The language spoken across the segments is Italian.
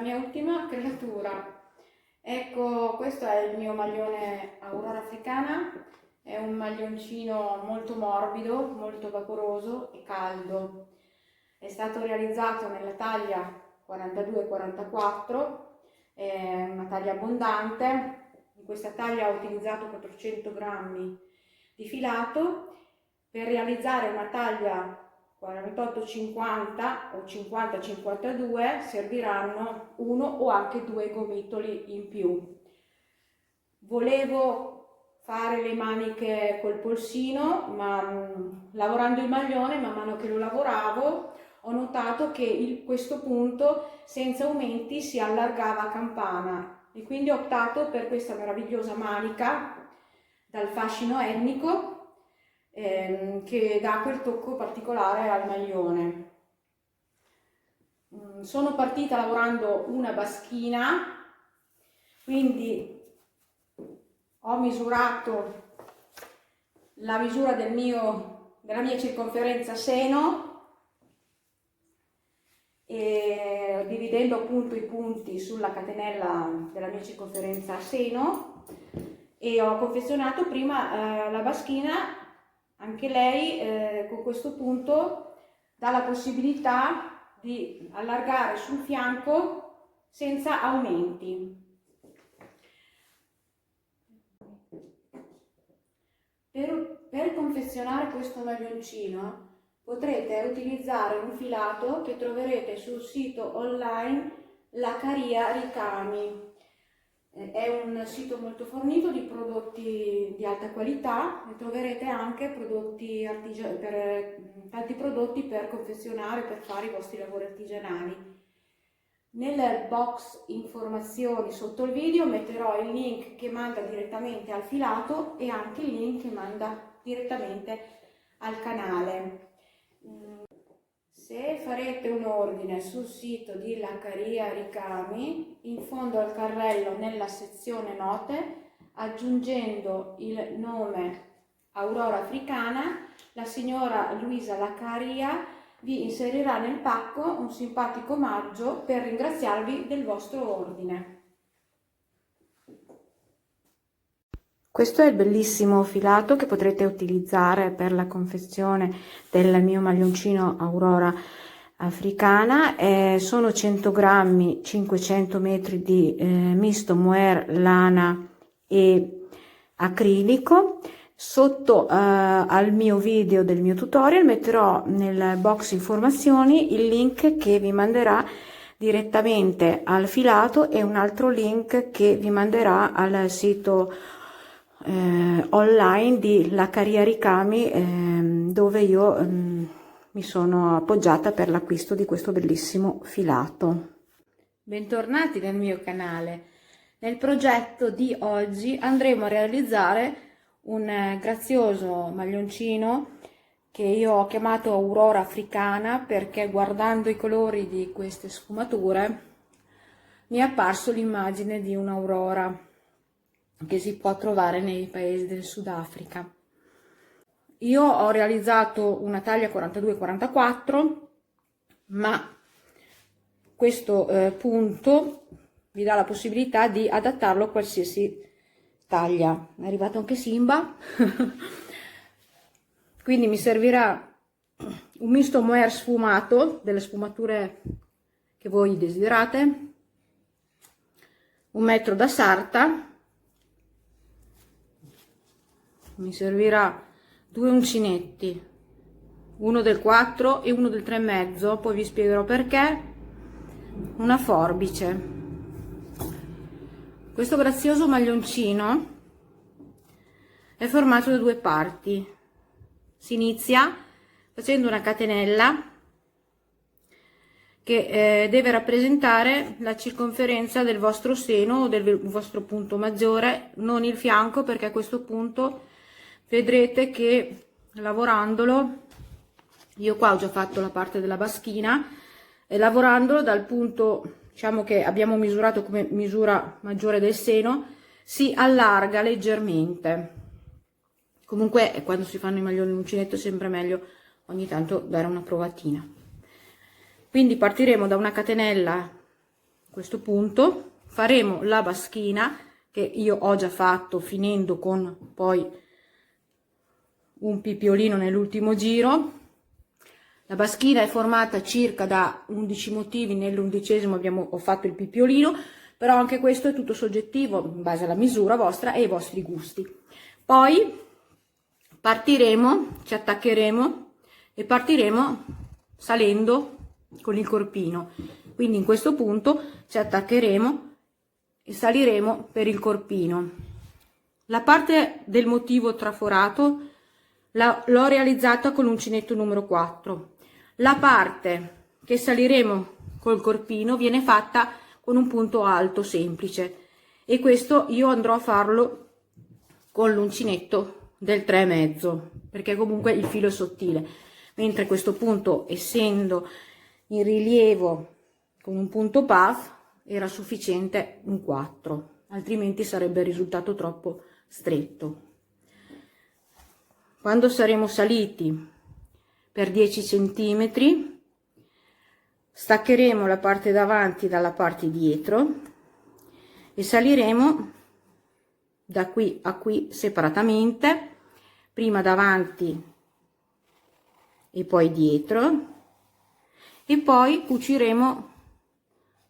la mia ultima creatura. Ecco, questo è il mio maglione Aurora Africana, è un maglioncino molto morbido, molto vaporoso e caldo. È stato realizzato nella taglia 42-44, è una taglia abbondante. In questa taglia ho utilizzato 400 grammi di filato. Per realizzare una taglia 48-50 o 50-52 serviranno uno o anche due gomitoli in più. Volevo fare le maniche col polsino, ma lavorando il maglione, man mano che lo lavoravo, ho notato che questo punto senza aumenti si allargava a campana e quindi ho optato per questa meravigliosa manica dal fascino etnico che dà quel tocco particolare al maglione. Sono partita lavorando una baschina, quindi ho misurato la misura della mia circonferenza seno e dividendo appunto i punti sulla catenella della mia circonferenza seno, e ho confezionato prima la baschina. Anche lei con questo punto dà la possibilità di allargare sul fianco senza aumenti. Per confezionare questo maglioncino potrete utilizzare un filato che troverete sul sito online Laccaria Ricami. È un sito molto fornito di prodotti di alta qualità e troverete anche tanti prodotti per confezionare, per fare i vostri lavori artigianali. Nel box informazioni sotto il video metterò il link che manda direttamente al filato e anche il link che manda direttamente al canale. Se farete un ordine sul sito di Laccaria Ricami, in fondo al carrello nella sezione note, aggiungendo il nome Aurora Africana, la signora Luisa Laccaria vi inserirà nel pacco un simpatico omaggio per ringraziarvi del vostro ordine. Questo è il bellissimo filato che potrete utilizzare per la confezione del mio maglioncino Aurora Africana. Sono 100 grammi, 500 metri di misto mohair, lana e acrilico. Sotto al mio video del mio tutorial metterò nel box informazioni il link che vi manderà direttamente al filato e un altro link che vi manderà al sito online di Laccaria Ricami, dove io mi sono appoggiata per l'acquisto di questo bellissimo filato. Bentornati nel mio canale. Nel progetto di oggi andremo a realizzare un grazioso maglioncino che io ho chiamato Aurora Africana perché guardando i colori di queste sfumature mi è apparso l'immagine di un'aurora che si può trovare nei paesi del Sudafrica. Io ho realizzato una taglia 42-44, ma questo punto vi dà la possibilità di adattarlo a qualsiasi taglia. È arrivato anche Simba. Quindi mi servirà un misto mohair sfumato delle sfumature che voi desiderate, un metro da sarta, mi servirà due uncinetti, uno del 4 e uno del 3,5, poi vi spiegherò perché, una forbice. Questo grazioso maglioncino è formato da due parti. Si inizia facendo una catenella che deve rappresentare la circonferenza del vostro seno o del vostro punto maggiore, non il fianco, perché a questo punto vedrete che lavorandolo, io qua ho già fatto la parte della baschina, e lavorandolo dal punto, diciamo, che abbiamo misurato come misura maggiore del seno, si allarga leggermente. Comunque quando si fanno i maglioni uncinetto è sempre meglio ogni tanto dare una provatina. Quindi partiremo da una catenella questo punto, faremo la baschina che io ho già fatto, finendo con poi un pipiolino nell'ultimo giro. La baschina è formata circa da 11 motivi, nell'11° ho fatto il pipiolino, però anche questo è tutto soggettivo in base alla misura vostra e ai vostri gusti. Poi partiremo, ci attaccheremo e partiremo salendo con il corpino. Quindi in questo punto ci attaccheremo e saliremo per il corpino. La parte del motivo traforato l'ho realizzata con l'uncinetto numero 4. La parte che saliremo col corpino viene fatta con un punto alto semplice, e questo io andrò a farlo con l'uncinetto del 3,5, perché comunque il filo è sottile, mentre questo punto, essendo in rilievo con un punto puff, era sufficiente un 4, altrimenti sarebbe risultato troppo stretto. Quando saremo saliti per 10 cm staccheremo la parte davanti dalla parte dietro e saliremo da qui a qui separatamente, prima davanti e poi dietro, e poi cuciremo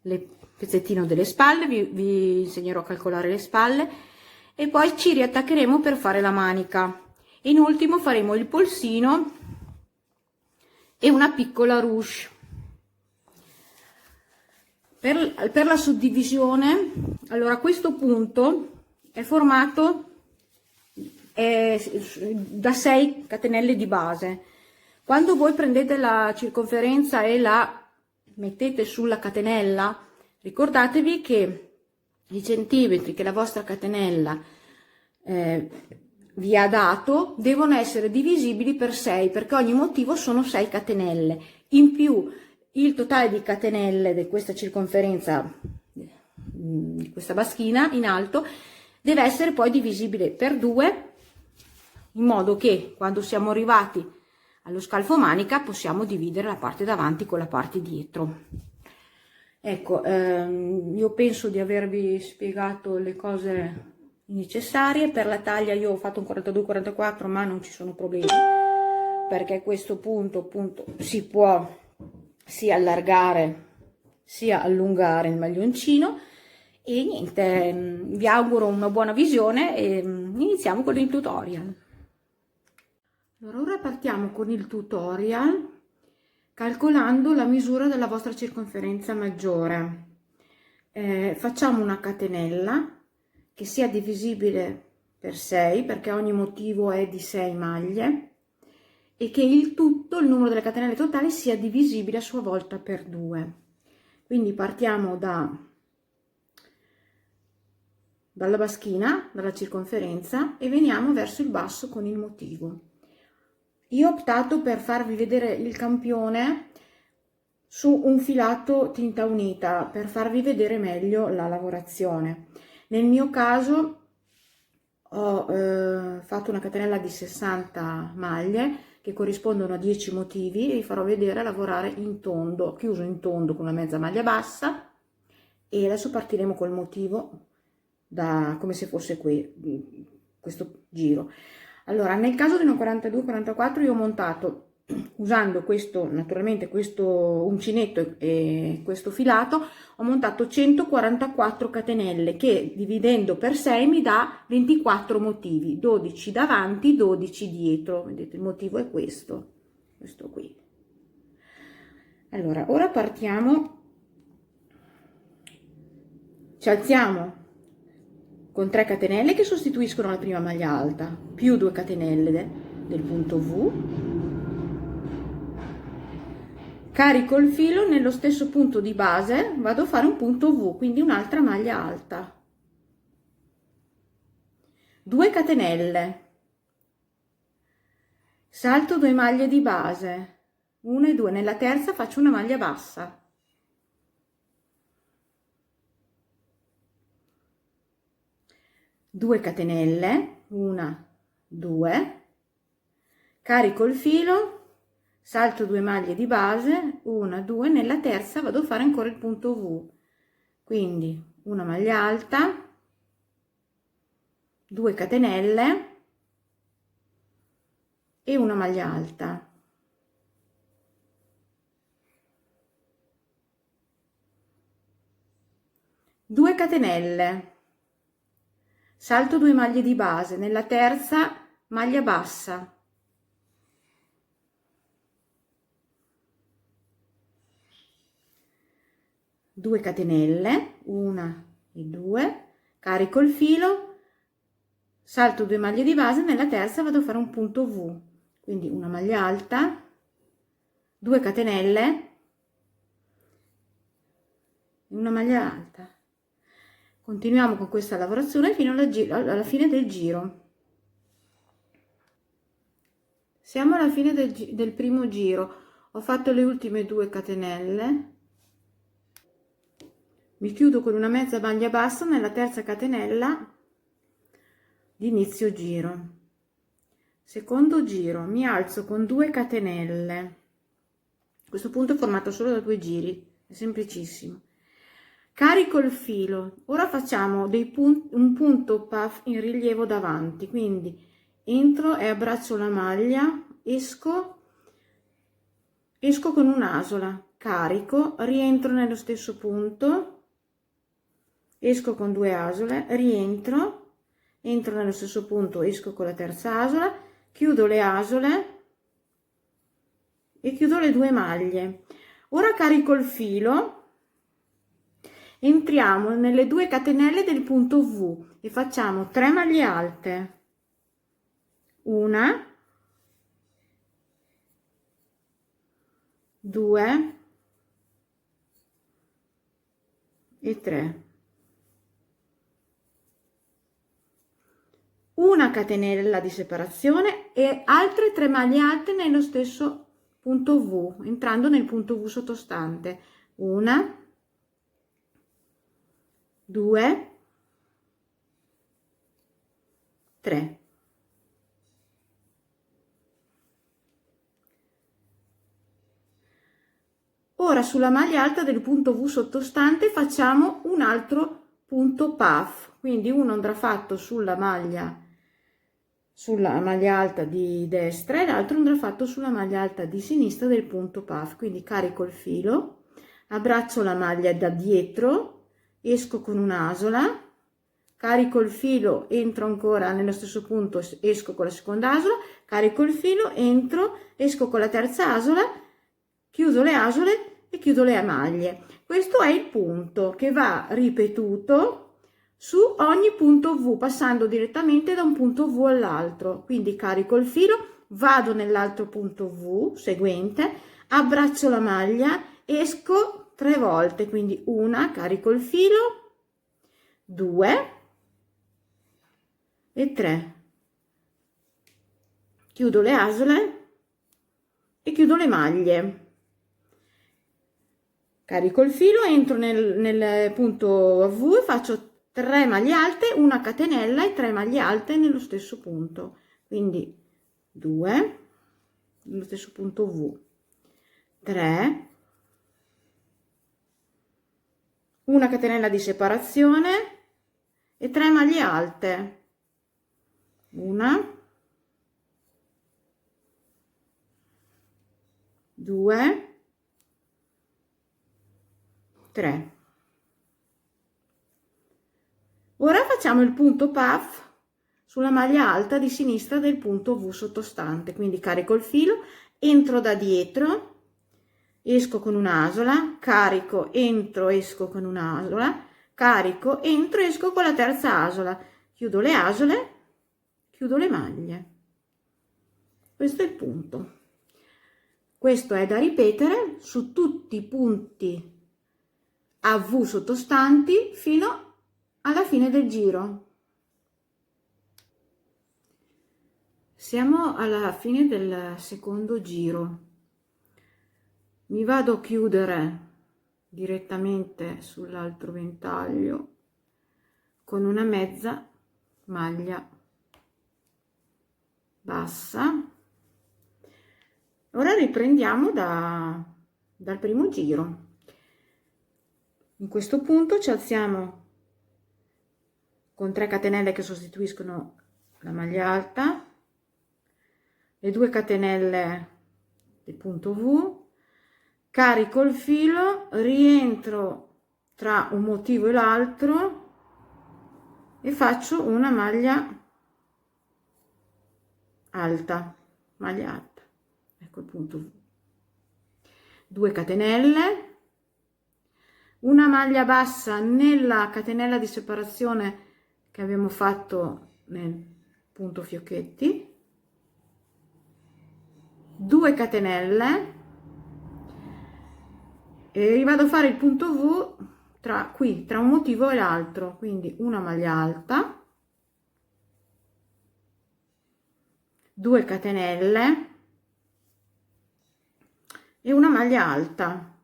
il pezzettino delle spalle, vi insegnerò a calcolare le spalle, e poi ci riattaccheremo per fare la manica. In ultimo faremo il polsino e una piccola ruche. Per la suddivisione, allora, questo punto è formato da 6 catenelle di base. Quando voi prendete la circonferenza e la mettete sulla catenella, ricordatevi che i centimetri che la vostra catenella vi ha dato devono essere divisibili per 6, perché ogni motivo sono 6 catenelle. In più il totale di catenelle di questa circonferenza, di questa baschina in alto, deve essere poi divisibile per 2, in modo che quando siamo arrivati allo scalfo manica possiamo dividere la parte davanti con la parte dietro. Ecco, io penso di avervi spiegato le cose necessarie. Per la taglia io ho fatto un 42-44, ma non ci sono problemi, perché questo punto appunto si può sia allargare sia allungare il maglioncino. E niente, vi auguro una buona visione e iniziamo con il tutorial. Allora, ora partiamo con il tutorial calcolando la misura della vostra circonferenza maggiore. Facciamo una catenella che sia divisibile per 6, perché ogni motivo è di 6 maglie, e che il numero delle catenelle totali sia divisibile a sua volta per 2. Quindi partiamo dalla baschina, dalla circonferenza, e veniamo verso il basso con il motivo. Io ho optato per farvi vedere il campione su un filato tinta unita per farvi vedere meglio la lavorazione. Nel mio caso ho fatto una catenella di 60 maglie che corrispondono a 10 motivi, e vi farò vedere lavorare in tondo, chiuso in tondo con una mezza maglia bassa. E adesso partiremo col motivo come se fosse qui questo giro. Allora, nel caso di una 42-44 io ho montato, usando naturalmente questo uncinetto e questo filato, ho montato 144 catenelle che, dividendo per 6, mi dà 24 motivi, 12 davanti, 12 dietro. Vedete, il motivo è questo qui. Allora, ora partiamo, ci alziamo con 3 catenelle che sostituiscono la prima maglia alta, più 2 catenelle del punto V, carico il filo nello stesso punto di base, vado a fare un punto V, quindi un'altra maglia alta, 2 catenelle, salto 2 maglie di base, 1 e 2, nella terza faccio una maglia bassa, 2 catenelle, 1, 2, carico il filo, salto 2 maglie di base, 1, 2, nella terza vado a fare ancora il punto V, quindi una maglia alta, 2 catenelle e una maglia alta. Due catenelle, salto 2 maglie di base, nella terza maglia bassa, due catenelle, una e due, carico il filo, salto 2 maglie di base, nella terza vado a fare un punto V, quindi una maglia alta, 2 catenelle, una maglia alta. Continuiamo con questa lavorazione fino alla fine del giro. Siamo alla fine del primo giro, ho fatto le ultime 2 catenelle, mi chiudo con una mezza maglia bassa nella terza catenella di inizio giro. Secondo giro, mi alzo con 2 catenelle, a questo punto è formato solo da 2 giri, è semplicissimo. Carico il filo, ora facciamo un punto puff in rilievo davanti, quindi entro e abbraccio la maglia, esco con un'asola, carico, rientro nello stesso punto, esco con 2 asole, rientro, entro nello stesso punto, esco con la terza asola, chiudo le asole e chiudo le 2 maglie. Ora carico il filo, entriamo nelle 2 catenelle del punto V e facciamo 3 maglie alte, una, 2 e 3, una catenella di separazione e altre 3 maglie alte nello stesso punto V, entrando nel punto V sottostante, una, 2, 3. Ora sulla maglia alta del punto V sottostante facciamo un altro punto puff, quindi uno andrà fatto sulla maglia alta di destra e l'altro andrà fatto sulla maglia alta di sinistra del punto puff. Quindi carico il filo, abbraccio la maglia da dietro, esco con un'asola, carico il filo, entro ancora nello stesso punto, esco con la seconda asola, carico il filo, entro, esco con la terza asola, chiudo le asole e chiudo le maglie. Questo è il punto che va ripetuto su ogni punto V, passando direttamente da un punto V all'altro. Quindi carico il filo, vado nell'altro punto V seguente, abbraccio la maglia, esco 3 volte, quindi una, carico il filo, 2 e 3, chiudo le asole e chiudo le maglie. Carico il filo, entro nel punto V e faccio 3 maglie alte, una catenella e 3 maglie alte nello stesso punto, quindi 2 nello stesso punto V, 3, una catenella di separazione e 3 maglie alte, una, 2, 3. Ora facciamo il punto puff sulla maglia alta di sinistra del punto V sottostante, quindi carico il filo, entro da dietro, esco con un'asola, carico, entro, esco con un'asola, carico, entro, esco con la terza asola, chiudo le asole, chiudo le maglie. Questo è il punto. Questo è da ripetere su tutti i punti a V sottostanti fino alla fine del giro. Siamo alla fine del secondo giro. Mi vado a chiudere direttamente sull'altro ventaglio con una mezza maglia bassa. Ora riprendiamo dal primo giro. In questo punto ci alziamo con 3 catenelle che sostituiscono la maglia alta, le 2 catenelle del punto V, carico il filo, rientro tra un motivo e l'altro e faccio una maglia alta, ecco il punto V, 2 catenelle, una maglia bassa nella catenella di separazione che abbiamo fatto nel punto fiocchetti, 2 catenelle e vado a fare il punto V tra un motivo e l'altro, quindi una maglia alta, 2 catenelle e una maglia alta,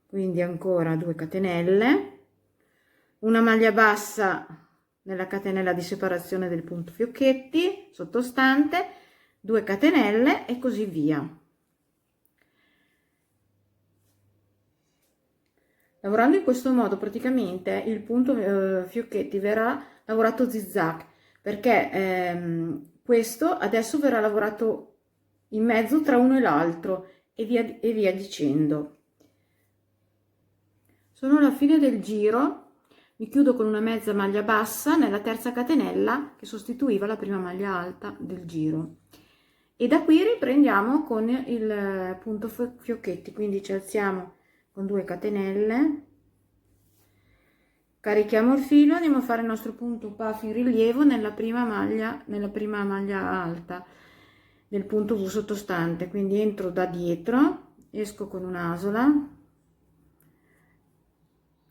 quindi ancora 2 catenelle, una maglia bassa nella catenella di separazione del punto fiocchetti sottostante, 2 catenelle e così via. Lavorando in questo modo praticamente il punto fiocchetti verrà lavorato zigzag, perché questo adesso verrà lavorato in mezzo tra uno e l'altro e via dicendo. Sono alla fine del giro, mi chiudo con una mezza maglia bassa nella terza catenella che sostituiva la prima maglia alta del giro, e da qui riprendiamo con il punto fiocchetti, quindi ci alziamo con 2 catenelle, carichiamo il filo, andiamo a fare il nostro punto puff in rilievo nella prima maglia alta del punto V sottostante, quindi entro da dietro, esco con un'asola,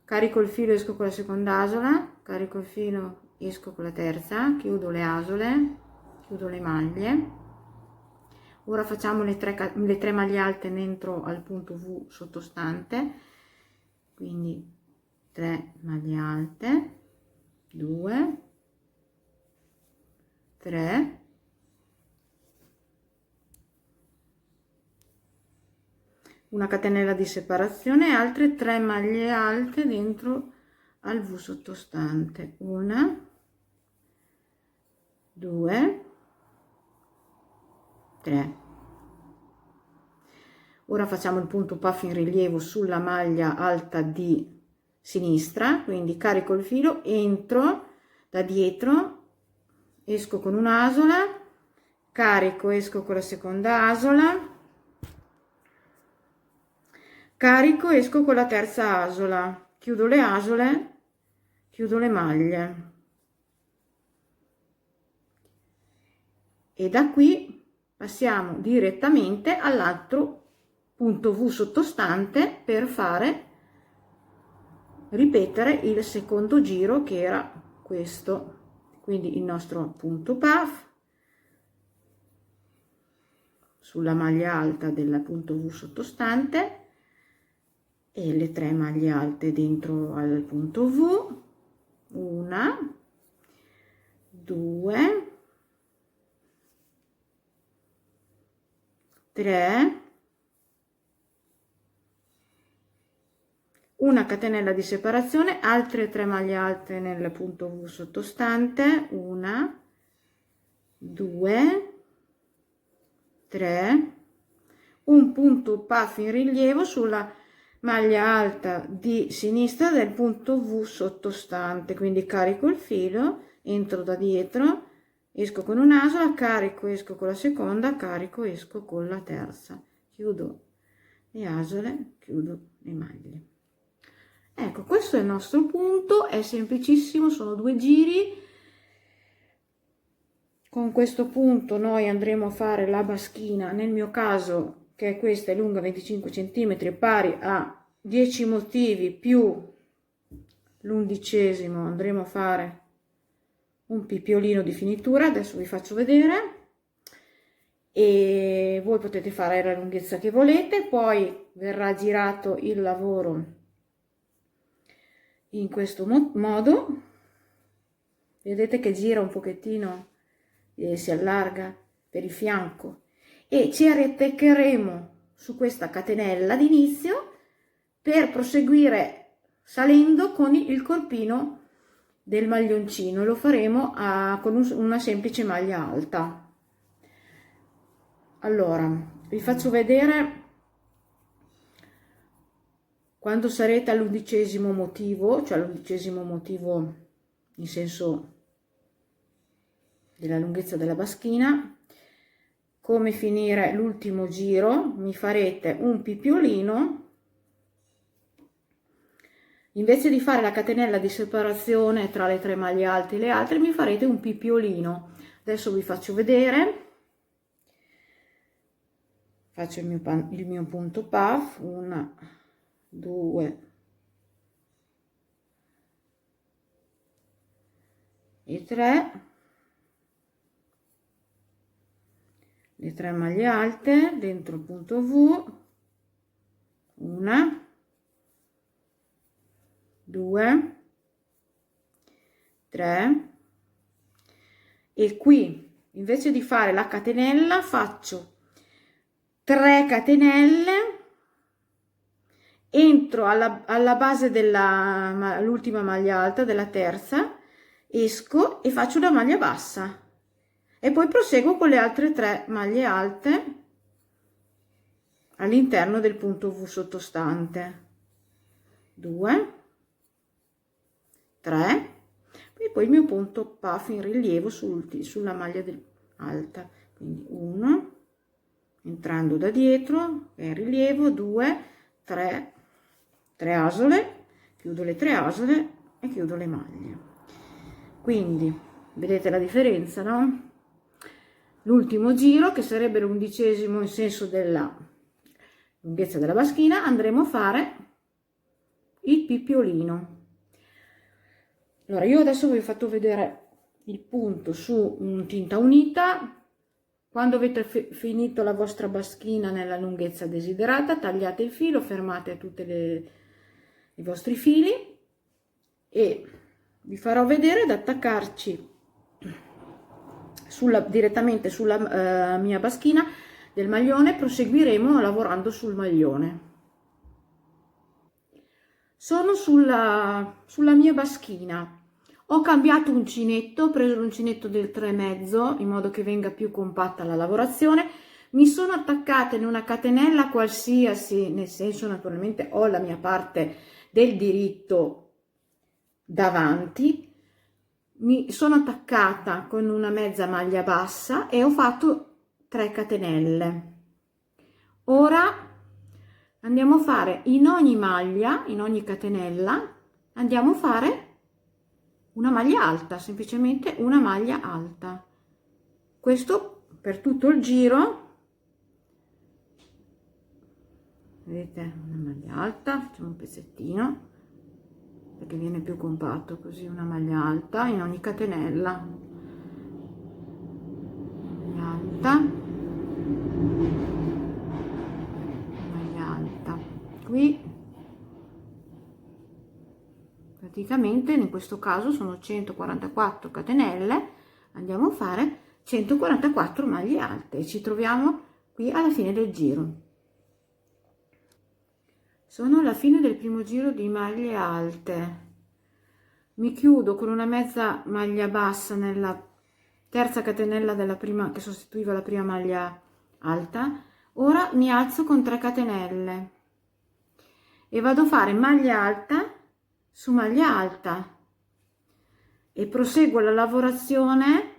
carico il filo, esco con la seconda asola, carico il filo, esco con la terza, chiudo le asole, chiudo le maglie. Ora facciamo le 3 maglie alte dentro al punto V sottostante, quindi 3 maglie alte, 2, 3, una catenella di separazione e altre 3 maglie alte dentro al V sottostante, 1, 2, 3. Ora facciamo il punto puff in rilievo sulla maglia alta di sinistra, quindi carico il filo, entro da dietro, esco con un'asola, carico, esco con la seconda asola, carico, esco con la terza asola, chiudo le asole, chiudo le maglie, e da qui passiamo direttamente all'altro punto V sottostante per fare ripetere il secondo giro, che era questo. Quindi il nostro punto puff sulla maglia alta del punto V sottostante e le 3 maglie alte dentro al punto V, 1, 2, 3, una catenella di separazione, altre 3 maglie alte nel punto V sottostante, 1, 2, 3, un punto puff in rilievo sulla maglia alta di sinistra del punto V sottostante, quindi carico il filo, entro da dietro, esco con un'asola, carico, esco con la seconda, carico, esco con la terza, chiudo le asole, chiudo le maglie. Ecco, questo è il nostro punto, è semplicissimo, sono 2 giri. Con questo punto noi andremo a fare la baschina, nel mio caso, che è questa, è lunga 25 cm, pari a 10 motivi più l'11°, andremo a fare un pipiolino di finitura, adesso vi faccio vedere, e voi potete fare la lunghezza che volete, poi verrà girato il lavoro in questo modo, vedete che gira un pochettino e si allarga per il fianco, e ci arreteccheremo su questa catenella d'inizio per proseguire salendo con il corpino del maglioncino. Lo faremo con una semplice maglia alta. Allora, vi faccio vedere quando sarete all'11° motivo, cioè all'11° motivo in senso della lunghezza della baschina, come finire l'ultimo giro. Mi farete un pipiolino. Invece di fare la catenella di separazione tra le 3 maglie alte e le altre, mi farete un pipiolino. Adesso vi faccio vedere. Faccio il mio punto puff, 1, 2 e 3, le 3 maglie alte dentro il punto V, 1, 2, 3, e qui invece di fare la catenella faccio 3 catenelle, entro alla base dell'ultima maglia alta, della terza, esco e faccio una maglia bassa e poi proseguo con le altre 3 maglie alte all'interno del punto V sottostante, 2, 3, e poi il mio punto puff in rilievo sulla maglia alta, quindi 1, entrando da dietro, è in rilievo, 2, 3, 3 asole, chiudo le 3 asole e chiudo le maglie. Quindi vedete la differenza, no? L'ultimo giro, che sarebbe l'11° in senso della lunghezza della baschina, andremo a fare il pipiolino. Allora, io adesso vi ho fatto vedere il punto su tinta unita. Quando avete finito la vostra baschina nella lunghezza desiderata, tagliate il filo, fermate tutti i vostri fili e vi farò vedere ad attaccarci direttamente sulla mia baschina del maglione. Proseguiremo lavorando sul maglione. Sono sulla mia baschina. Ho cambiato uncinetto, ho preso l'uncinetto del 3,5 in modo che venga più compatta la lavorazione. Mi sono attaccata in una catenella qualsiasi, nel senso, naturalmente ho la mia parte del diritto davanti, mi sono attaccata con una mezza maglia bassa e ho fatto 3 catenelle. Ora andiamo a fare in ogni maglia, in ogni catenella, andiamo a fare una maglia alta, semplicemente una maglia alta. Questo per tutto il giro. Vedete, una maglia alta, facciamo un pezzettino perché viene più compatto così, una maglia alta in ogni catenella, maglia alta, maglia alta. Qui praticamente in questo caso sono 144 catenelle, andiamo a fare 144 maglie alte e ci troviamo qui alla fine del giro. Sono alla fine del primo giro di maglie alte. Mi chiudo con una mezza maglia bassa nella terza catenella della prima, che sostituiva la prima maglia alta. Ora mi alzo con 3 catenelle e vado a fare maglia alta su maglia alta e proseguo la lavorazione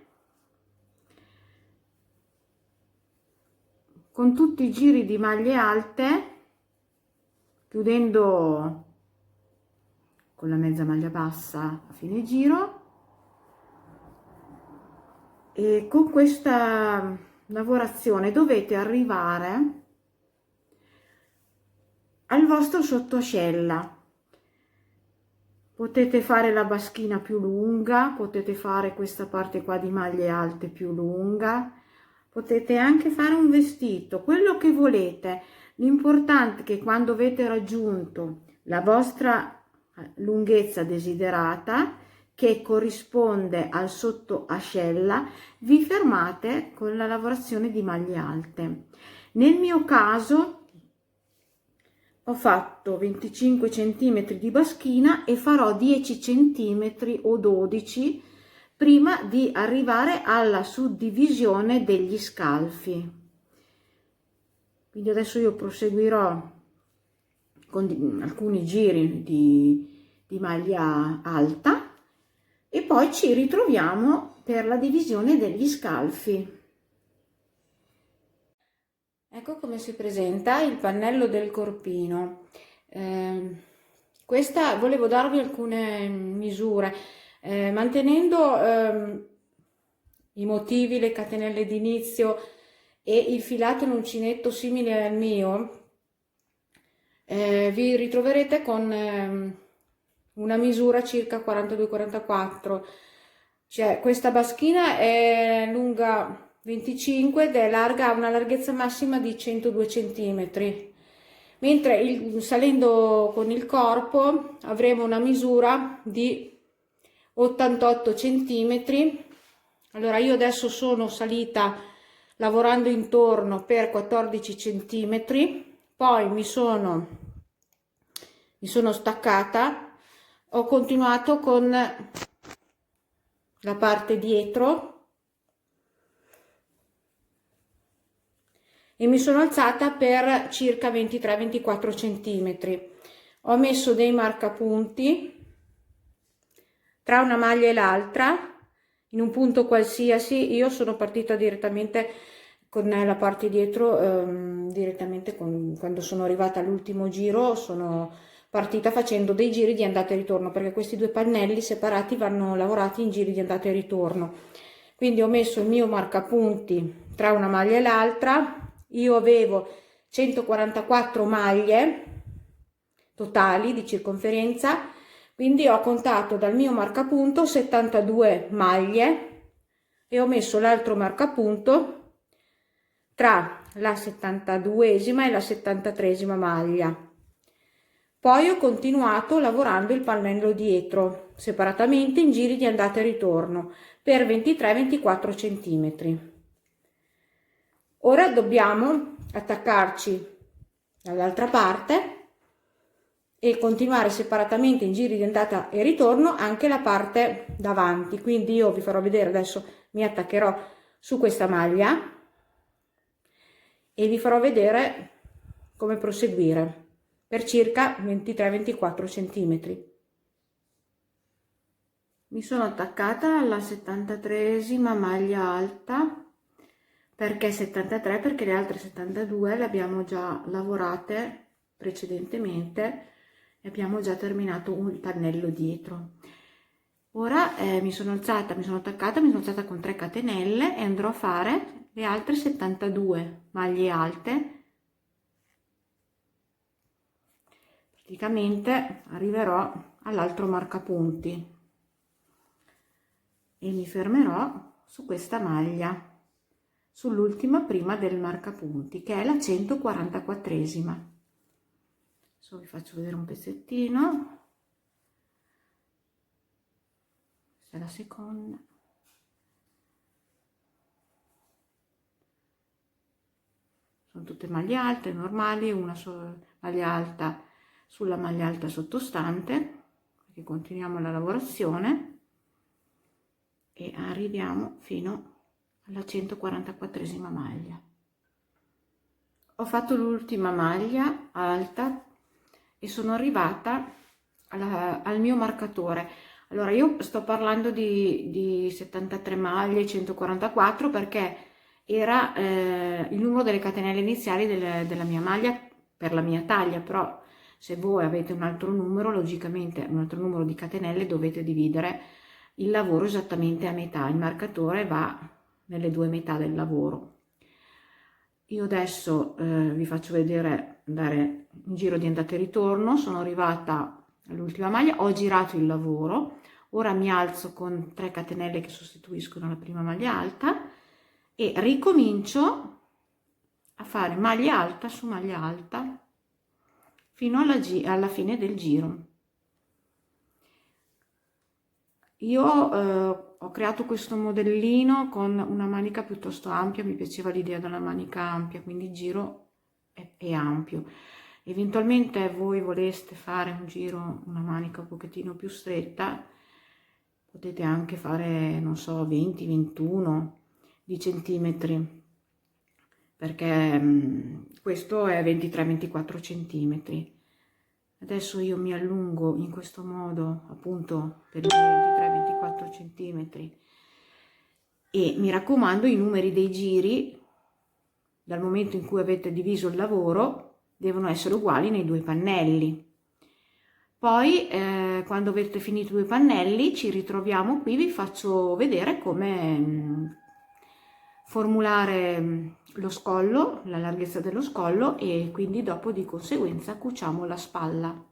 con tutti i giri di maglie alte, chiudendo con la mezza maglia bassa a fine giro. E con questa lavorazione dovete arrivare al vostro sottoascella. Potete fare la baschina più lunga, potete fare questa parte qua di maglie alte più lunga, potete anche fare un vestito, quello che volete. L'importante è che quando avete raggiunto la vostra lunghezza desiderata, che corrisponde al sottoascella, vi fermate con la lavorazione di maglie alte. Nel mio caso ho fatto 25 cm di baschina e farò 10 cm o 12 prima di arrivare alla suddivisione degli scalfi. Quindi adesso io proseguirò con alcuni giri di maglia alta e poi ci ritroviamo per la divisione degli scalfi. Ecco come si presenta il pannello del corpino. Questa volevo darvi alcune misure, mantenendo i motivi, le catenelle d'inizio e il filato in uncinetto simile al mio. Vi ritroverete con una misura circa 42-44, cioè questa baschina è lunga 25 ed è larga, ha una larghezza massima di 102 cm, mentre salendo con il corpo avremo una misura di 88 cm. Allora io adesso sono salita lavorando intorno per 14 cm, poi mi sono staccata, ho continuato con la parte dietro e mi sono alzata per circa 23-24 cm. Ho messo dei marcapunti tra una maglia e l'altra in un punto qualsiasi. Io sono partita direttamente con la parte dietro, direttamente quando sono arrivata all'ultimo giro sono partita facendo dei giri di andata e ritorno, perché questi due pannelli separati vanno lavorati in giri di andata e ritorno. Quindi ho messo il mio marcapunti tra una maglia e l'altra. Io avevo 144 maglie totali di circonferenza, quindi ho contato dal mio marcapunto 72 maglie e ho messo l'altro marcapunto tra la 72esima e la 73esima maglia. Poi ho continuato lavorando il pannello dietro separatamente in giri di andata e ritorno per 23-24 cm. Ora dobbiamo attaccarci dall'altra parte e continuare separatamente in giri di andata e ritorno anche la parte davanti. Quindi io vi farò vedere, adesso mi attaccherò su questa maglia e vi farò vedere come proseguire per circa 23-24 cm. Mi sono attaccata alla 73esima maglia alta. Perché 73? Perché le altre 72 le abbiamo già lavorate precedentemente e abbiamo già terminato un pannello dietro. Ora mi sono attaccata, mi sono alzata con 3 catenelle e andrò a fare le altre 72 maglie alte. Praticamente arriverò all'altro marcapunti e mi fermerò su questa maglia, sull'ultima prima del marcapunti, che è la 144esima. Adesso vi faccio vedere un pezzettino. Questa è la seconda. Sono tutte maglie alte normali, una sola maglia alta sulla maglia alta sottostante, perché continuiamo la lavorazione e arriviamo fino alla 144esima maglia. Ho fatto l'ultima maglia alta e sono arrivata al mio marcatore. Allora io sto parlando di 73 maglie, 144 perché era il numero delle catenelle iniziali della mia maglia per la mia taglia, però se voi avete un altro numero, logicamente un altro numero di catenelle, dovete dividere il lavoro esattamente a metà. Il marcatore va nelle due metà del lavoro. Io adesso vi faccio vedere andare in giro di andata e ritorno. Sono arrivata all'ultima maglia, ho girato il lavoro, ora mi alzo con 3 catenelle che sostituiscono la prima maglia alta e ricomincio a fare maglia alta su maglia alta fino alla fine del giro. Io ho creato questo modellino con una manica piuttosto ampia, mi piaceva l'idea della manica ampia, quindi il giro è ampio. eventualmente voi voleste fare un giro, una manica un pochettino più stretta, potete anche fare, non so, 20-21 di centimetri, perché questo è 23-24 centimetri. Adesso io mi allungo in questo modo, appunto, per i 23-24 centimetri, e mi raccomando, i numeri dei giri, dal momento in cui avete diviso il lavoro, devono essere uguali nei due pannelli. Poi quando avete finito i due pannelli ci ritroviamo qui, vi faccio vedere come formulare lo scollo, la larghezza dello scollo, e quindi dopo di conseguenza cuciamo la spalla.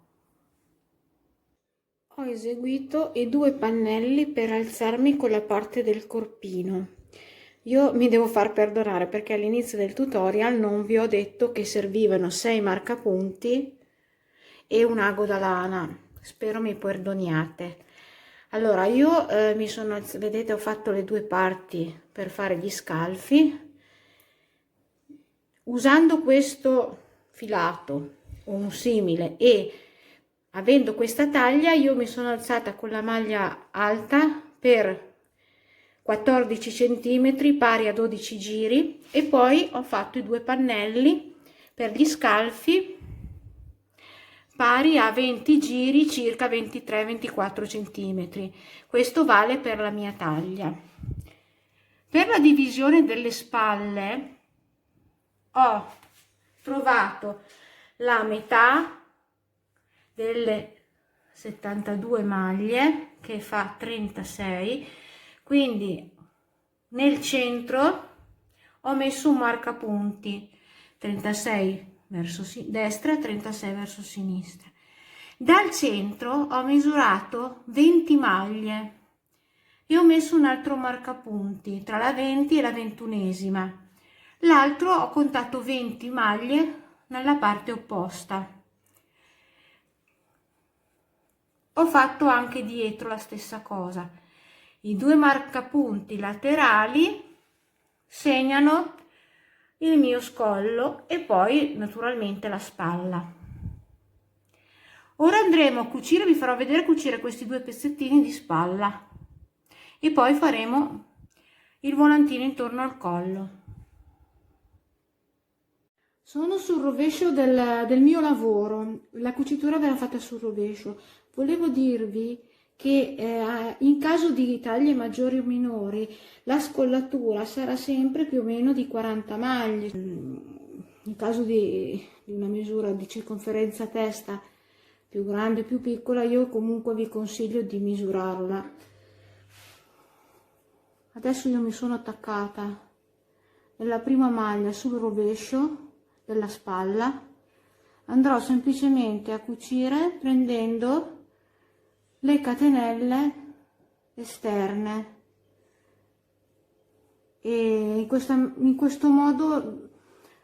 Ho eseguito i due pannelli per alzarmi con la parte del corpino. Io mi devo far perdonare perché all'inizio del tutorial non vi ho detto che servivano 6 marcapunti e un ago da lana. Spero mi perdoniate. Allora io vedete, ho fatto le due parti per fare gli scalfi. Usando questo filato o un simile e avendo questa taglia, io mi sono alzata con la maglia alta per 14 centimetri pari a 12 giri, e poi ho fatto i due pannelli per gli scalfi pari a 20 giri, circa 23-24 centimetri. Questo vale per la mia taglia. Per la divisione delle spalle ho trovato la metà delle 72 maglie, che fa 36, quindi nel centro ho messo un marcapunti, 36 verso destra e 36 verso sinistra. Dal centro ho misurato 20 maglie e ho messo un altro marcapunti tra la 20 e la 21esima. L'altro ho contato 20 maglie nella parte opposta. Ho fatto anche dietro la stessa cosa. I due marcapunti laterali segnano il mio scollo e poi naturalmente la spalla. Ora andremo a cucire, vi farò vedere cucire questi due pezzettini di spalla e poi faremo il volantino intorno al collo. Sono sul rovescio del mio lavoro, la cucitura verrà fatta sul rovescio. Volevo dirvi che in caso di taglie maggiori o minori la scollatura sarà sempre più o meno di 40 maglie. In caso di una misura di circonferenza testa più grande o più piccola, io comunque vi consiglio di misurarla. Adesso io mi sono attaccata nella prima maglia sul rovescio della spalla, andrò semplicemente a cucire prendendo le catenelle esterne e in questo modo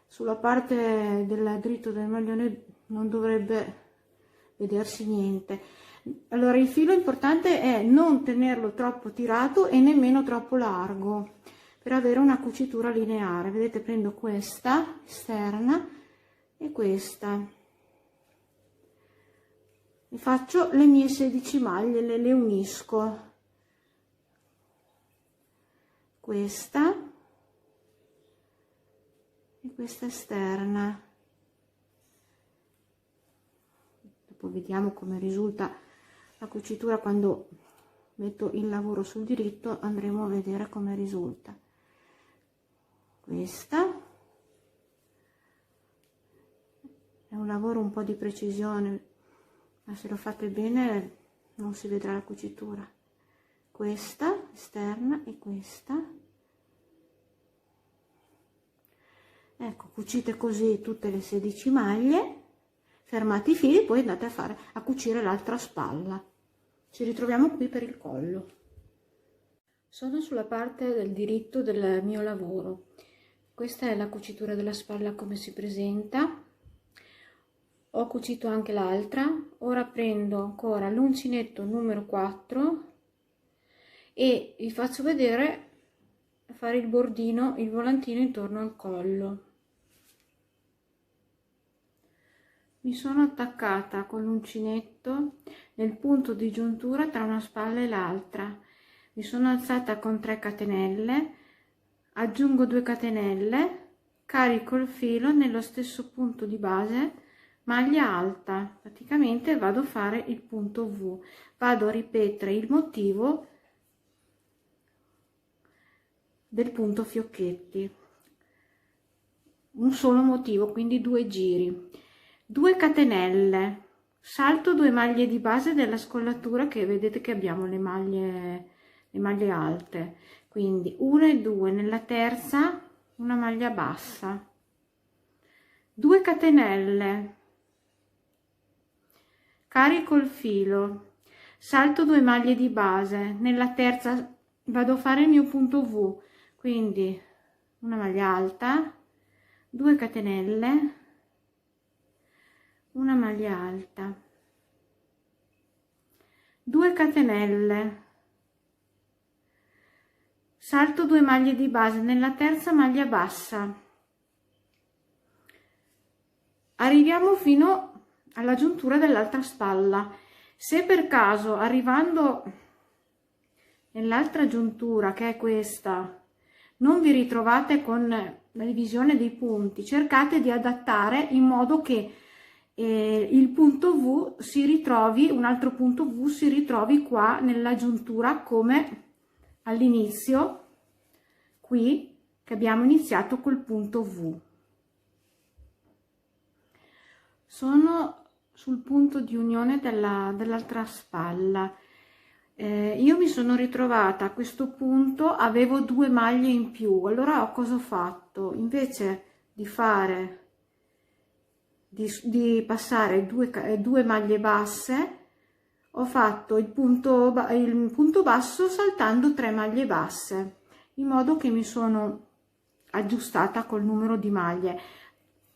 sulla parte del dritto del maglione non dovrebbe vedersi niente. Allora il filo importante è non tenerlo troppo tirato e nemmeno troppo largo per avere una cucitura lineare. Vedete, prendo questa esterna e questa e faccio le mie 16 maglie, le unisco, questa e questa esterna. Dopo vediamo come risulta la cucitura quando metto il lavoro sul diritto, andremo a vedere come risulta. Questa è un lavoro un po' di precisione, ma se lo fate bene non si vedrà la cucitura. Questa esterna e questa. Ecco, cucite così tutte le 16 maglie, fermate i fili, poi andate a cucire l'altra spalla. Ci ritroviamo qui per il collo. Sono sulla parte del diritto del mio lavoro. Questa è la cucitura della spalla come si presenta. Ho cucito anche l'altra. Ora prendo ancora l'uncinetto numero 4 e vi faccio vedere fare il bordino, il volantino intorno al collo. mi sono attaccata con l'uncinetto nel punto di giuntura tra una spalla e l'altra, mi sono alzata con 3 catenelle, aggiungo 2 catenelle, carico il filo nello stesso punto di base, maglia alta, praticamente vado a fare il punto V, vado a ripetere il motivo del punto fiocchetti, un solo motivo, quindi 2 giri, 2 catenelle, salto 2 maglie di base della scollatura, che vedete che abbiamo le maglie alte, quindi 1 e 2, nella terza una maglia bassa, 2 catenelle, carico il filo, salto 2 maglie di base, nella terza vado a fare il mio punto V, quindi una maglia alta, 2 catenelle, una maglia alta, 2 catenelle, salto 2 maglie di base, nella terza maglia bassa, arriviamo fino alla giuntura dell'altra spalla. Se per caso arrivando nell'altra giuntura, che è questa, non vi ritrovate con la divisione dei punti, cercate di adattare in modo che il punto V si ritrovi, un altro punto V si ritrovi qua nella giuntura, come all'inizio qui che abbiamo iniziato col punto V. Sono sul punto di unione dell'altra spalla. Io mi sono ritrovata a questo punto, avevo 2 maglie in più, allora cosa ho fatto? Invece di fare di passare due maglie basse, ho fatto il punto basso saltando 3 maglie basse, in modo che mi sono aggiustata col numero di maglie.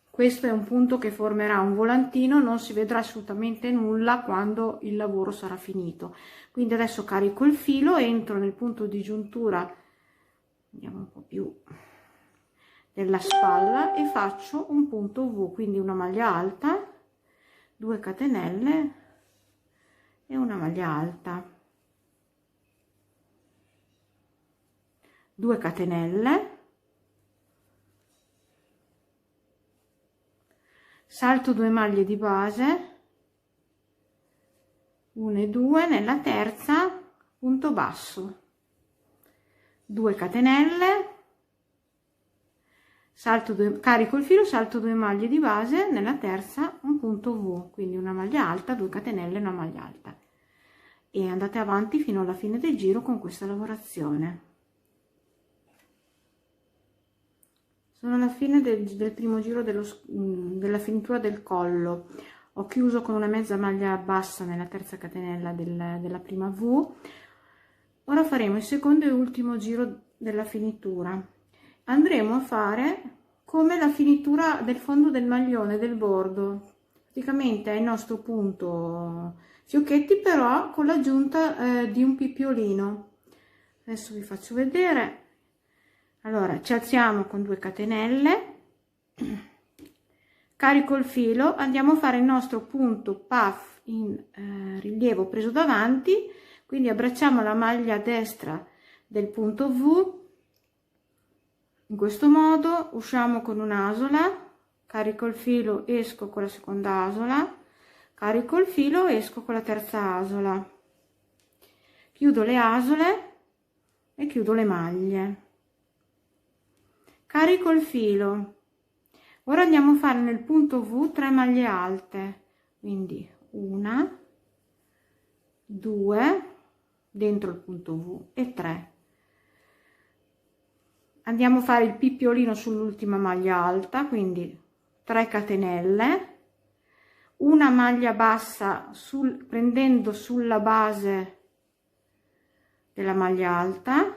Questo è un punto che formerà un volantino, non si vedrà assolutamente nulla quando il lavoro sarà finito. Quindi adesso carico il filo, entro nel punto di giuntura, andiamo un po' più della spalla, e faccio un punto V, quindi una maglia alta, 2 catenelle e una maglia alta, 2 catenelle, salto 2 maglie di base, 1 e 2, nella terza punto basso, 2 catenelle, salto 2, carico il filo, salto 2 maglie di base, nella terza un punto V, quindi una maglia alta, 2 catenelle, una maglia alta, e andate avanti fino alla fine del giro con questa lavorazione. Sono alla fine del primo giro della finitura del collo. Ho chiuso con una mezza maglia bassa nella terza catenella della prima V. Ora faremo il secondo e ultimo giro della finitura. Andremo a fare come la finitura del fondo del maglione, del bordo. Praticamente è il nostro punto fiocchetti, però con l'aggiunta di un pippiolino. Adesso vi faccio vedere. Allora, ci alziamo con 2 catenelle, carico il filo, andiamo a fare il nostro punto puff in rilievo preso davanti, quindi abbracciamo la maglia destra del punto V, in questo modo, usciamo con un'asola, carico il filo, esco con la seconda asola, carico il filo, esco con la terza asola, chiudo le asole e chiudo le maglie. Carico il filo, ora andiamo a fare nel punto V 3 maglie alte, quindi 1, 2 dentro il punto V e 3. Andiamo a fare il pippiolino sull'ultima maglia alta, quindi 3 catenelle, una maglia bassa prendendo sulla base della maglia alta,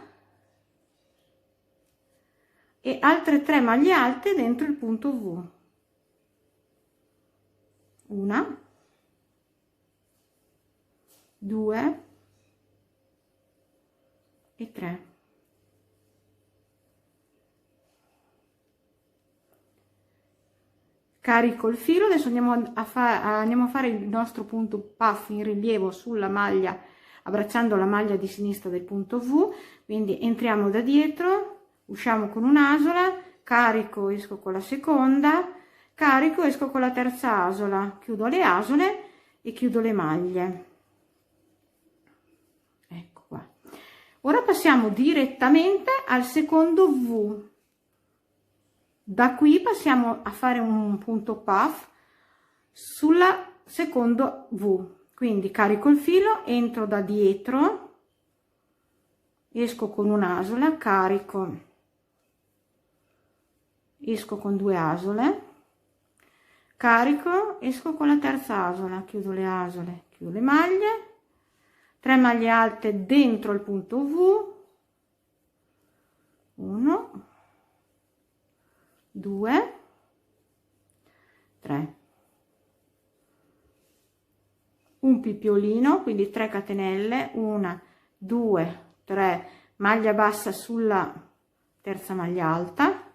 e altre 3 maglie alte dentro il punto V, 1, 2 e 3. carico il filo. Adesso andiamo a fare il nostro punto puff in rilievo sulla maglia, abbracciando la maglia di sinistra del punto V. Quindi entriamo da dietro, usciamo con un'asola, carico, esco con la seconda, carico, esco con la terza asola, chiudo le asole e chiudo le maglie. Ecco qua. Ora passiamo direttamente al secondo V. Da qui passiamo a fare un punto puff sulla secondo V. Quindi carico il filo, entro da dietro, esco con un'asola, carico, esco con 2 asole, carico, esco con la terza asola, chiudo le asole, chiudo le maglie, 3 maglie alte dentro il punto V, 1, 2, 3, un pippiolino, quindi 3 catenelle, 1, 2, 3, maglia bassa sulla terza maglia alta,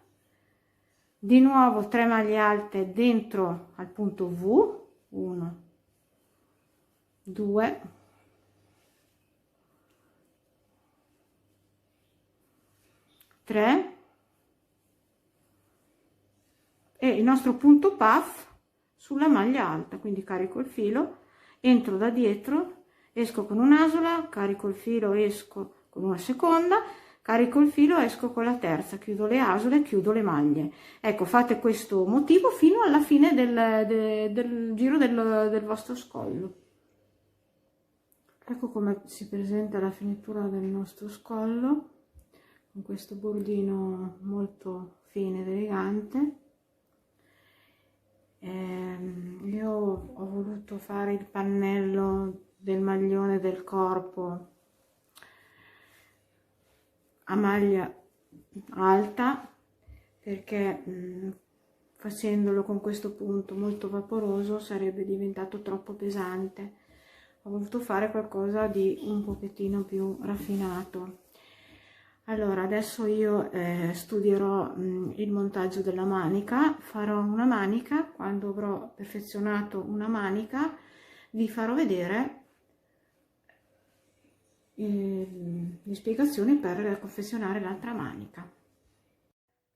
di nuovo 3 maglie alte dentro al punto V, 1, 2, 3, e il nostro punto puff sulla maglia alta. Quindi carico il filo, entro da dietro, esco con un'asola, carico il filo, esco con una seconda, carico il filo, esco con la terza, chiudo le asole, chiudo le maglie. Ecco, fate questo motivo fino alla fine del giro del vostro scollo. Ecco come si presenta la finitura del nostro scollo, con questo bordino molto fine ed elegante. Io ho voluto fare il pannello del maglione del corpo a maglia alta perché facendolo con questo punto molto vaporoso sarebbe diventato troppo pesante. Ho voluto fare qualcosa di un pochettino più raffinato. Allora, adesso io studierò il montaggio della manica, farò una manica. Quando avrò perfezionato una manica vi farò vedere le spiegazioni per confezionare l'altra manica.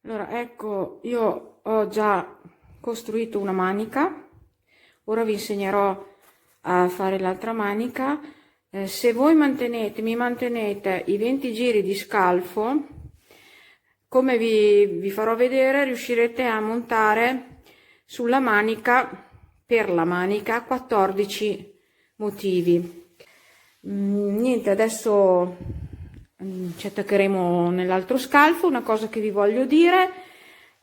Allora, ecco, io ho già costruito una manica, ora vi insegnerò a fare l'altra manica. Se voi mi mantenete i 20 giri di scalfo, come vi farò vedere, riuscirete a montare sulla manica, per la manica, 14 motivi. Niente, adesso ci attaccheremo nell'altro scalfo. Una cosa che vi voglio dire: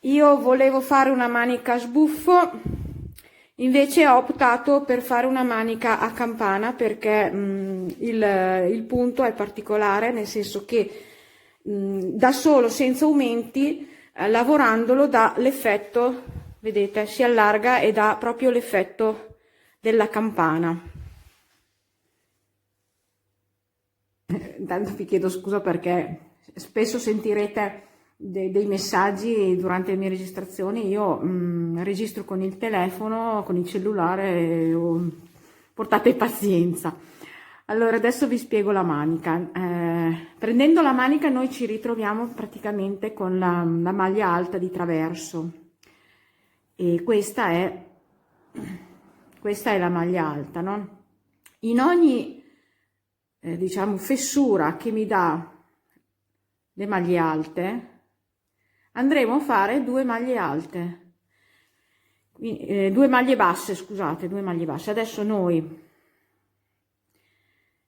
io volevo fare una manica a sbuffo, invece ho optato per fare una manica a campana perché il punto è particolare, nel senso che da solo, senza aumenti, lavorandolo dà l'effetto, vedete, si allarga e dà proprio l'effetto della campana. Intanto vi chiedo scusa perché spesso sentirete dei messaggi durante le mie registrazioni. Io registro con il telefono, con il cellulare, portate pazienza. Allora, adesso vi spiego la manica. Prendendo la manica noi ci ritroviamo praticamente con la maglia alta di traverso, e questa è la maglia alta, no? In ogni diciamo fessura che mi dà le maglie alte andremo a fare 2 maglie alte, 2 maglie basse, scusate, 2 maglie basse. Adesso noi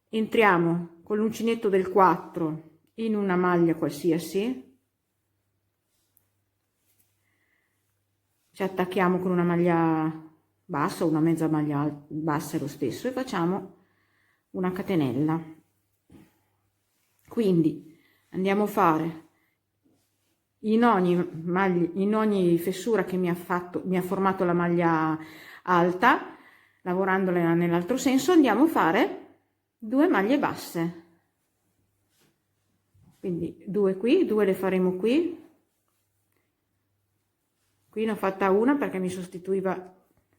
entriamo con l'uncinetto del 4 in una maglia qualsiasi, ci attacchiamo con una maglia bassa o una mezza maglia bassa, è lo stesso, e facciamo una catenella. Quindi andiamo a fare in ogni fessura che mi ha formato la maglia alta, lavorandola nell'altro senso, andiamo a fare 2 maglie basse. Quindi 2 qui, 2 le faremo qui, Qui ne ho fatta una perché mi sostituiva,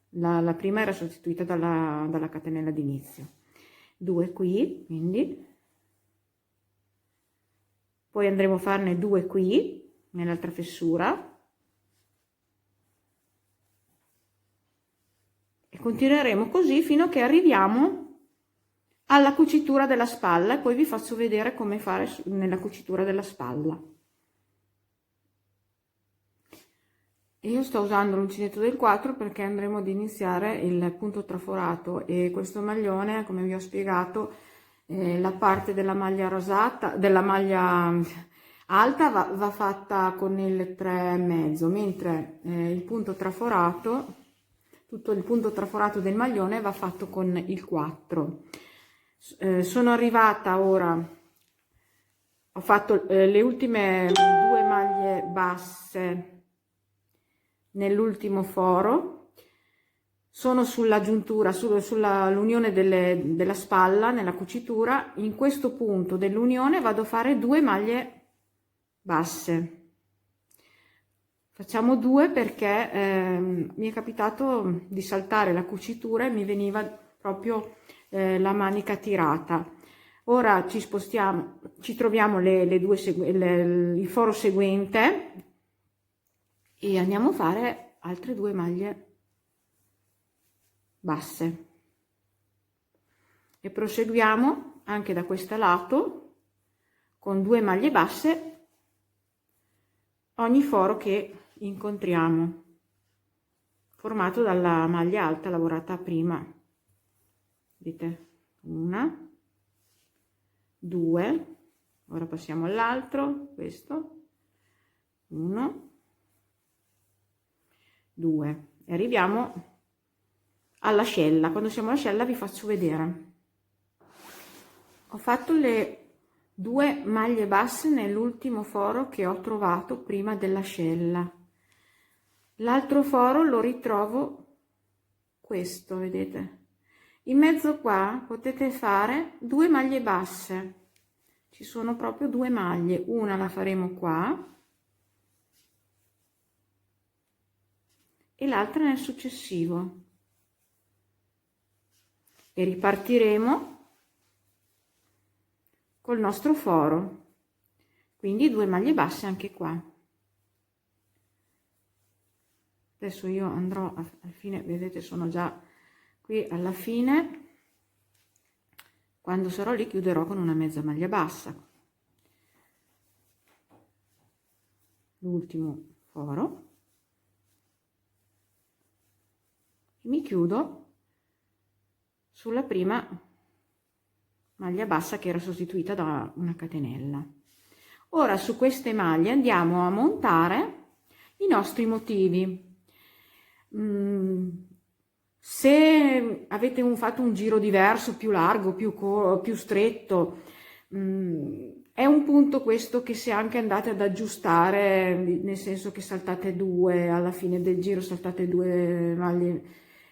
la prima era sostituita dalla catenella d'inizio, 2 qui, quindi poi andremo a farne 2 qui nell'altra fessura e continueremo così fino a che arriviamo alla cucitura della spalla, e poi vi faccio vedere come fare nella cucitura della spalla. Io sto usando l'uncinetto del 4 perché andremo ad iniziare il punto traforato, e questo maglione, come vi ho spiegato, la parte della maglia rosata, della maglia alta va fatta con il 3,5, mentre il punto traforato, tutto il punto traforato del maglione va fatto con il 4. Sono arrivata ora, ho fatto le ultime 2 maglie basse nell'ultimo foro, sono sulla giuntura, sull'unione della spalla, nella cucitura. In questo punto dell'unione vado a fare 2 maglie basse, facciamo 2 perché mi è capitato di saltare la cucitura e mi veniva proprio la manica tirata. Ora ci spostiamo, ci troviamo il foro seguente e andiamo a fare altre 2 maglie basse e proseguiamo anche da questo lato con 2 maglie basse ogni foro che incontriamo, formato dalla maglia alta lavorata prima. Vedete, 1, 2, ora passiamo all'altro, questo, 1, 2, e arriviamo all'ascella. Quando siamo all'ascella vi faccio vedere. Ho fatto le 2 maglie basse nell'ultimo foro che ho trovato prima dell'ascella. L'altro foro lo ritrovo questo, vedete? In mezzo qua potete fare 2 maglie basse. Ci sono proprio 2 maglie, una la faremo qua e l'altra nel successivo, e ripartiremo col nostro foro, quindi 2 maglie basse anche qua. Adesso io andrò alla fine, vedete, sono già qui alla fine. Quando sarò lì chiuderò con una mezza maglia bassa, l'ultimo foro, e mi chiudo sulla prima maglia bassa che era sostituita da una catenella. Ora su queste maglie andiamo a montare i nostri motivi. Se avete fatto un giro diverso, più largo, più stretto, è un punto questo che se anche andate ad aggiustare, nel senso che saltate 2 alla fine del giro, saltate 2 maglie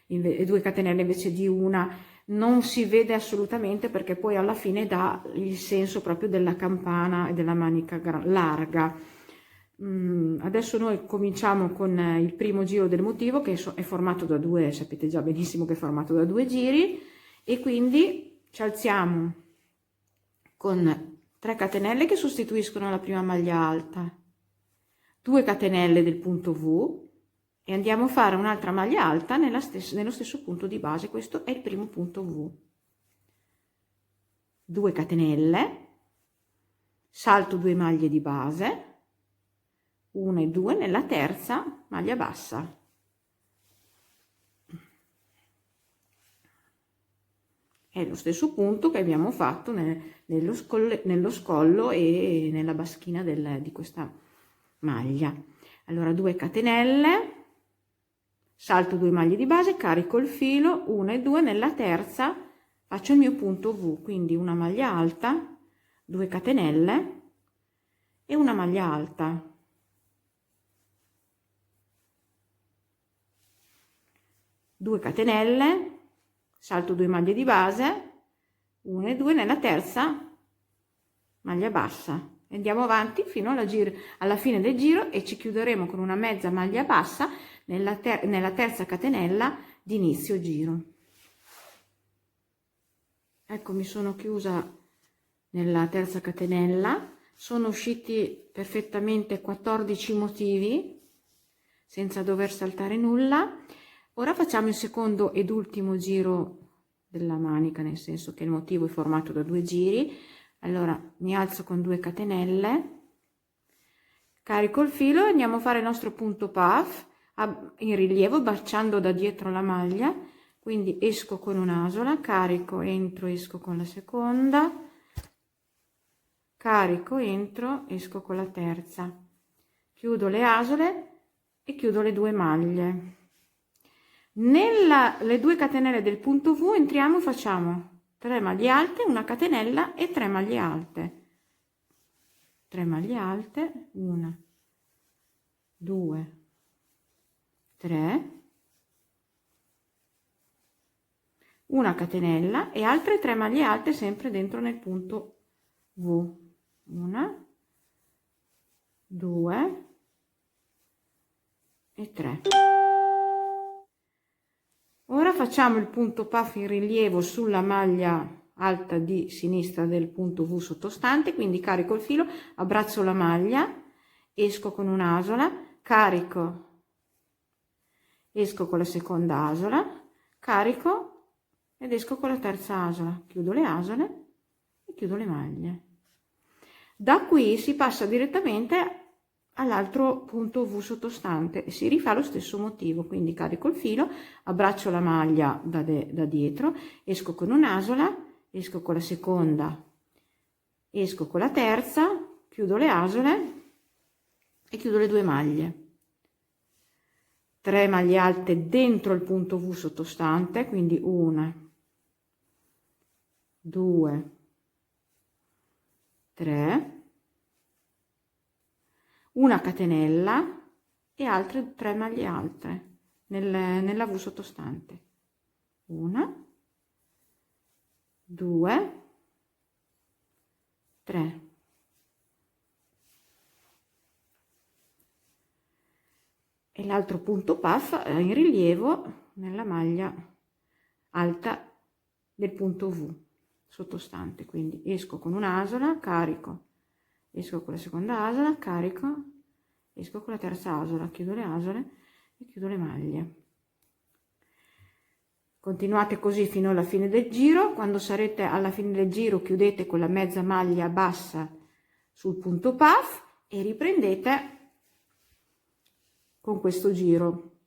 e 2 catenelle invece di una, non si vede assolutamente, perché poi alla fine dà il senso proprio della campana e della manica larga. Adesso noi cominciamo con il primo giro del motivo, che è formato da 2, sapete già benissimo che è formato da 2 giri, e quindi ci alziamo con 3 catenelle che sostituiscono la prima maglia alta, 2 catenelle del punto V, e andiamo a fare un'altra maglia alta nello stesso punto di base. Questo è il primo punto V, 2 catenelle, salto 2 maglie di base, 1 e 2 nella terza maglia bassa, è lo stesso punto che abbiamo fatto nello scollo e nella baschina di questa maglia. Allora 2 catenelle, salto 2 maglie di base, carico il filo, 1 e 2 nella terza faccio il mio punto V, quindi una maglia alta, 2 catenelle e una maglia alta, 2 catenelle, salto 2 maglie di base, 1 e 2 nella terza maglia bassa, Andiamo avanti fino alla fine del giro e ci chiuderemo con una mezza maglia bassa nella terza catenella di inizio giro. Ecco, mi sono chiusa nella terza catenella, sono usciti perfettamente 14 motivi senza dover saltare nulla. Ora facciamo il secondo ed ultimo giro della manica, nel senso che il motivo è formato da 2 giri. Allora mi alzo con 2 catenelle, carico il filo e andiamo a fare il nostro punto puff in rilievo, baciando da dietro la maglia. Quindi esco con un'asola, carico, entro, esco con la seconda, carico, entro, esco con la terza, chiudo le asole e chiudo le 2 maglie. Le 2 catenelle del punto V entriamo, facciamo 3 maglie alte, una catenella e 3 maglie alte, 3 maglie alte, 1, 2, 3, una catenella e altre 3 maglie alte sempre dentro nel punto V, 1, 2 e 3. Ora facciamo il punto puff in rilievo sulla maglia alta di sinistra del punto V sottostante, quindi carico il filo, abbraccio la maglia, esco con un'asola, carico, esco con la seconda asola, carico ed esco con la terza asola, chiudo le asole e chiudo le maglie. Da qui si passa direttamente all'altro punto V sottostante e si rifà lo stesso motivo, quindi carico il filo, abbraccio la maglia da dietro, esco con un'asola, esco con la seconda, esco con la terza, chiudo le asole e chiudo le 2 maglie. 3 maglie alte dentro il punto V sottostante, quindi 1, 2, 3, una catenella e altre 3 maglie alte nella V sottostante, 1, 2, 3. E l'altro punto puff in rilievo nella maglia alta del punto V sottostante, quindi esco con un'asola, carico, esco con la seconda asola, carico, esco con la terza asola, chiudo le asole e chiudo le maglie. Continuate così fino alla fine del giro. Quando sarete alla fine del giro chiudete con la mezza maglia bassa sul punto puff e riprendete con questo giro.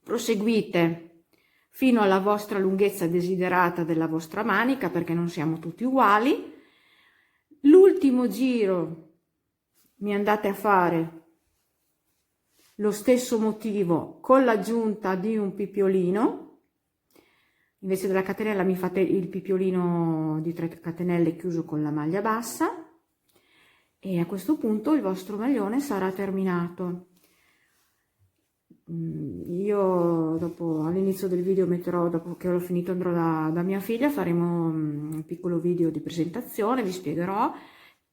Proseguite fino alla vostra lunghezza desiderata della vostra manica, perché non siamo tutti uguali. L'ultimo giro mi andate a fare lo stesso motivo con l'aggiunta di un pipiolino. Invece della catenella mi fate il pipiolino di 3 catenelle chiuso con la maglia bassa e a questo punto il vostro maglione sarà terminato. Io dopo all'inizio del video metterò, dopo che ho finito andrò da mia figlia, faremo un piccolo video di presentazione, vi spiegherò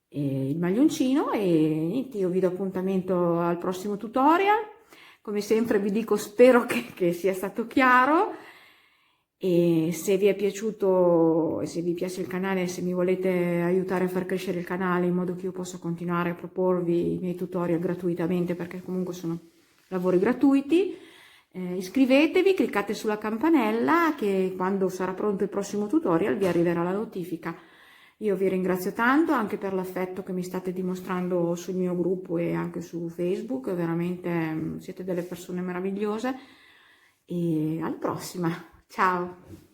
il maglioncino e niente, io vi do appuntamento al prossimo tutorial. Come sempre vi dico, spero che sia stato chiaro, e se vi è piaciuto e se vi piace il canale, se mi volete aiutare a far crescere il canale in modo che io possa continuare a proporvi i miei tutorial gratuitamente, perché comunque sono lavori gratuiti, iscrivetevi, cliccate sulla campanella che quando sarà pronto il prossimo tutorial vi arriverà la notifica. Io vi ringrazio tanto anche per l'affetto che mi state dimostrando sul mio gruppo e anche su Facebook, veramente siete delle persone meravigliose e alla prossima, ciao!